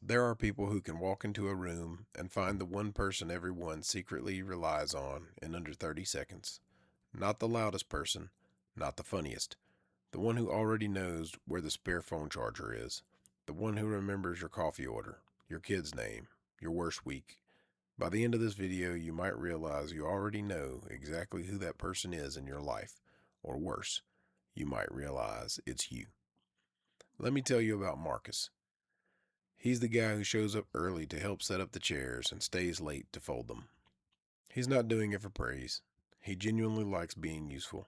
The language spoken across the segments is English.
There are people who can walk into a room and find the one person everyone secretly relies on in under 30 seconds. Not the loudest person, not the funniest. The one who already knows where the spare phone charger is. The one who remembers your coffee order, your kid's name, your worst week. By the end of this video, you might realize you already know exactly who that person is in your life. Or worse, you might realize it's you. Let me tell you about Marcus. He's the guy who shows up early to help set up the chairs and stays late to fold them. He's not doing it for praise. He genuinely likes being useful.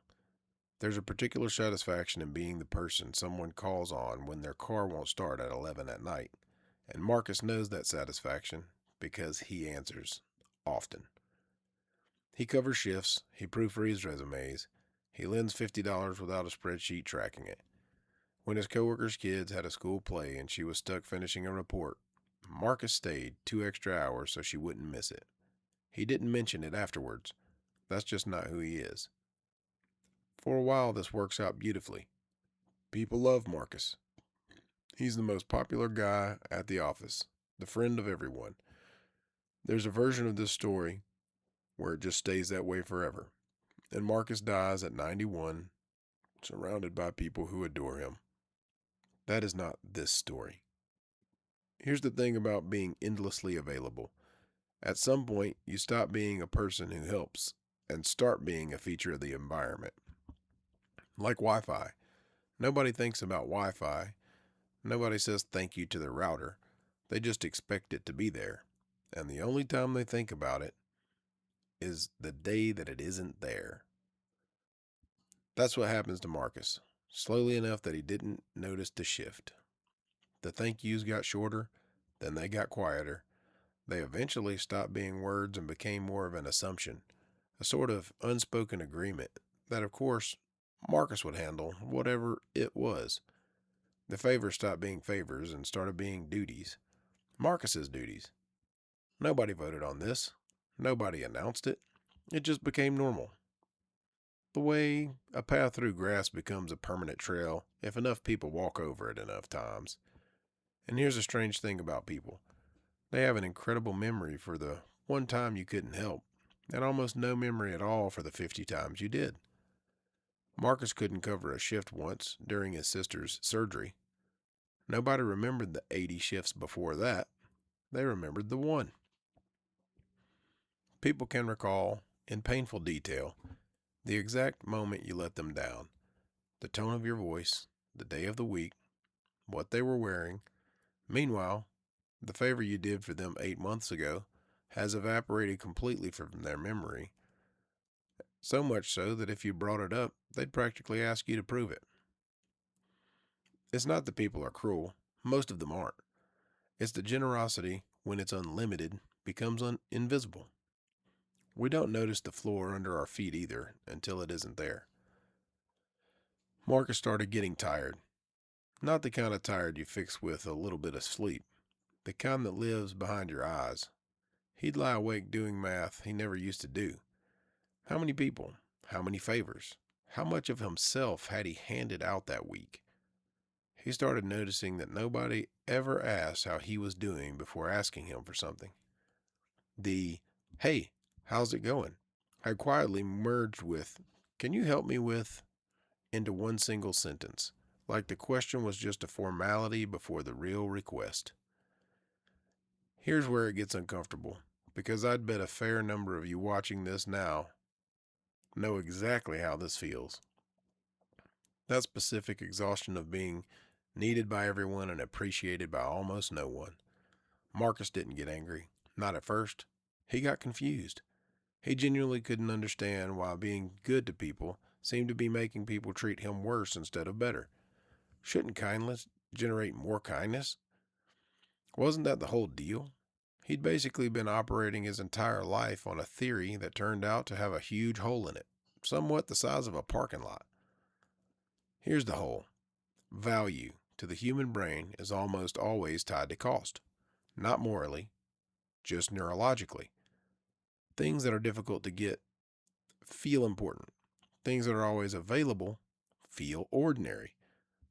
There's a particular satisfaction in being the person someone calls on when their car won't start at 11 at night. And Marcus knows that satisfaction because he answers often. He covers shifts, he proofreads resumes, he lends $50 without a spreadsheet tracking it. When his coworker's kids had a school play and she was stuck finishing a report, Marcus stayed 2 extra hours so she wouldn't miss it. He didn't mention it afterwards. That's just not who he is. For a while, this works out beautifully. People love Marcus. He's the most popular guy at the office, the friend of everyone. There's a version of this story where it just stays that way forever, and Marcus dies at 91, surrounded by people who adore him. That is not this story. Here's the thing about being endlessly available. At some point, you stop being a person who helps and start being a feature of the environment. Like Wi-Fi. Nobody thinks about Wi-Fi. Nobody says thank you to their router. They just expect it to be there. And the only time they think about it is the day that it isn't there. That's what happens to Marcus. Slowly enough that he didn't notice the shift. The thank yous got shorter, then they got quieter. They eventually stopped being words and became more of an assumption, a sort of unspoken agreement that, of course, Marcus would handle, whatever it was. The favors stopped being favors and started being duties. Marcus's duties. Nobody voted on this. Nobody announced it. It just became normal. The way a path through grass becomes a permanent trail if enough people walk over it enough times. And here's a strange thing about people. They have an incredible memory for the one time you couldn't help, and almost no memory at all for the 50 times you did. Marcus couldn't cover a shift once during his sister's surgery. Nobody remembered the 80 shifts before that. They remembered the one. People can recall, in painful detail, the exact moment you let them down, the tone of your voice, the day of the week, what they were wearing. Meanwhile, the favor you did for them 8 months ago has evaporated completely from their memory, so much so that if you brought it up, they'd practically ask you to prove it. It's not that people are cruel. Most of them aren't. It's the generosity, when it's unlimited, becomes invisible. We don't notice the floor under our feet either until it isn't there. Marcus started getting tired. Not the kind of tired you fix with a little bit of sleep. The kind that lives behind your eyes. He'd lie awake doing math he never used to do. How many people? How many favors? How much of himself had he handed out that week? He started noticing that nobody ever asked how he was doing before asking him for something. The, "Hey, how's it going?" had quietly merged with, "Can you help me with?" into one single sentence, like the question was just a formality before the real request. Here's where it gets uncomfortable, because I'd bet a fair number of you watching this now know exactly how this feels. That specific exhaustion of being needed by everyone and appreciated by almost no one. Marcus didn't get angry. Not at first. He got confused. He genuinely couldn't understand why being good to people seemed to be making people treat him worse instead of better. Shouldn't kindness generate more kindness? Wasn't that the whole deal? He'd basically been operating his entire life on a theory that turned out to have a huge hole in it, somewhat the size of a parking lot. Here's the hole. Value to the human brain is almost always tied to cost. Not morally, just neurologically. Things that are difficult to get feel important. Things that are always available feel ordinary.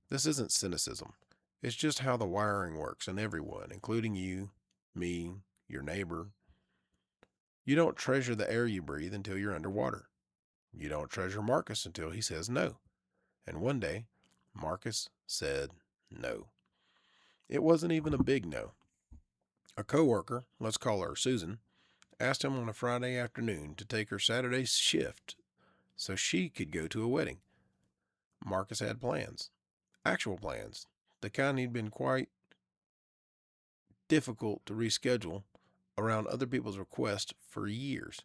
This isn't cynicism. It's just how the wiring works in everyone, including you, me, your neighbor. You don't treasure the air you breathe until you're underwater. You don't treasure Marcus until he says no. And one day, Marcus said no. It wasn't even a big no. A coworker, let's call her Susan, asked him on a Friday afternoon to take her Saturday shift so she could go to a wedding. Marcus had plans, actual plans, the kind he'd been quite difficult to reschedule around other people's requests for years.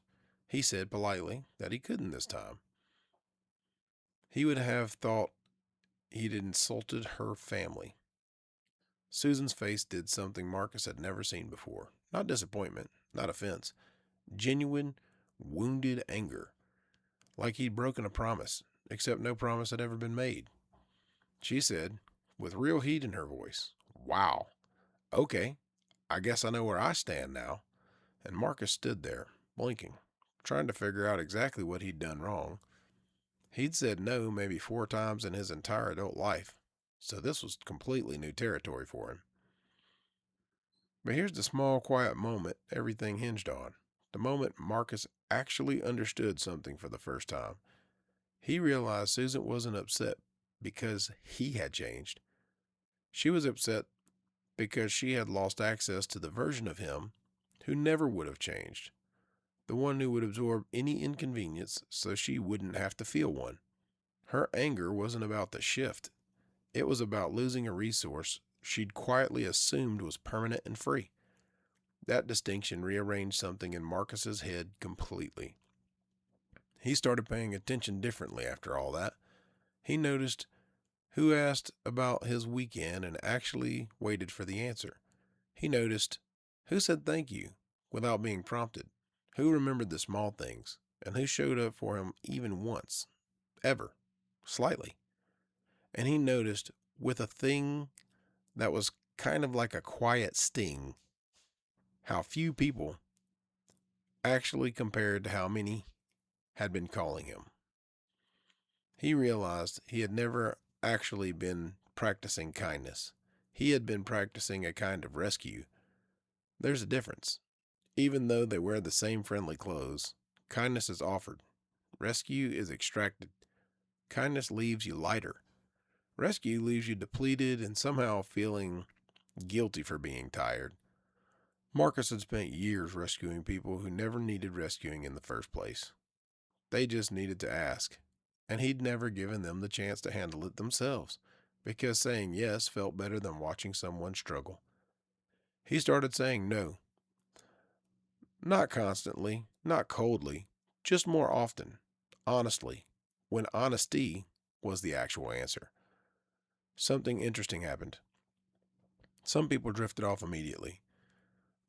He said politely that he couldn't this time. He would have thought he'd insulted her family. Susan's face did something Marcus had never seen before. Not disappointment, not offense, genuine, wounded anger. Like he'd broken a promise, except no promise had ever been made. She said, with real heat in her voice, "Wow. Okay, I guess I know where I stand now." And Marcus stood there, blinking, trying to figure out exactly what he'd done wrong. He'd said no maybe 4 times in his entire adult life, so this was completely new territory for him. But here's the small, quiet moment everything hinged on. The moment Marcus actually understood something for the first time. He realized Susan wasn't upset because he had changed. She was upset because she had lost access to the version of him who never would have changed, the one who would absorb any inconvenience so she wouldn't have to feel one. Her anger wasn't about the shift. It was about losing a resource she'd quietly assumed was permanent and free. That distinction rearranged something in Marcus's head completely. He started paying attention differently after all that. He noticed who asked about his weekend and actually waited for the answer. He noticed who said thank you without being prompted, who remembered the small things, and who showed up for him even once, ever, slightly. And he noticed with a thing that was kind of like a quiet sting how few people actually compared to how many had been calling him. He realized he had never actually been practicing kindness. He had been practicing a kind of rescue. There's a difference. Even though they wear the same friendly clothes, kindness is offered. Rescue is extracted. Kindness leaves you lighter. Rescue leaves you depleted and somehow feeling guilty for being tired. Marcus had spent years rescuing people who never needed rescuing in the first place. They just needed to ask, and he'd never given them the chance to handle it themselves, because saying yes felt better than watching someone struggle. He started saying no. Not constantly, not coldly, just more often, honestly, when honesty was the actual answer. Something interesting happened. Some people drifted off immediately,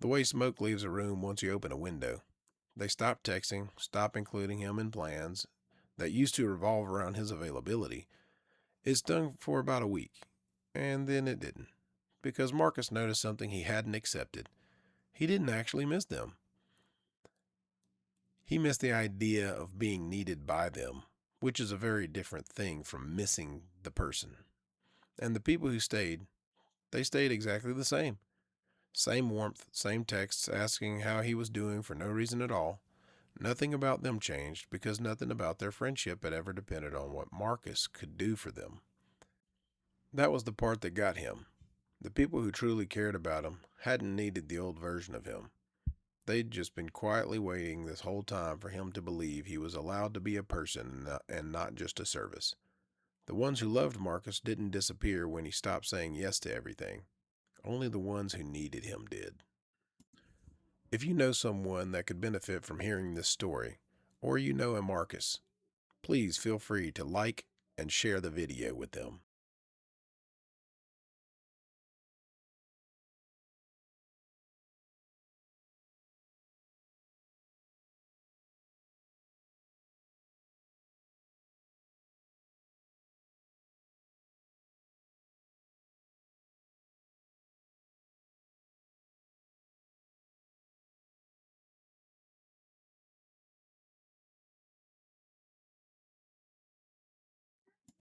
the way smoke leaves a room once you open a window. They stopped texting, stopped including him in plans that used to revolve around his availability. It stung for about a week, and then it didn't, because Marcus noticed something he hadn't accepted. He didn't actually miss them. He missed the idea of being needed by them, which is a very different thing from missing the person. And the people who stayed, they stayed exactly the same. Same warmth, same texts asking how he was doing for no reason at all. Nothing about them changed because nothing about their friendship had ever depended on what Marcus could do for them. That was the part that got him. The people who truly cared about him hadn't needed the old version of him. They'd just been quietly waiting this whole time for him to believe he was allowed to be a person and not just a service. The ones who loved Marcus didn't disappear when he stopped saying yes to everything. Only the ones who needed him did. If you know someone that could benefit from hearing this story, or you know a Marcus, please feel free to like and share the video with them.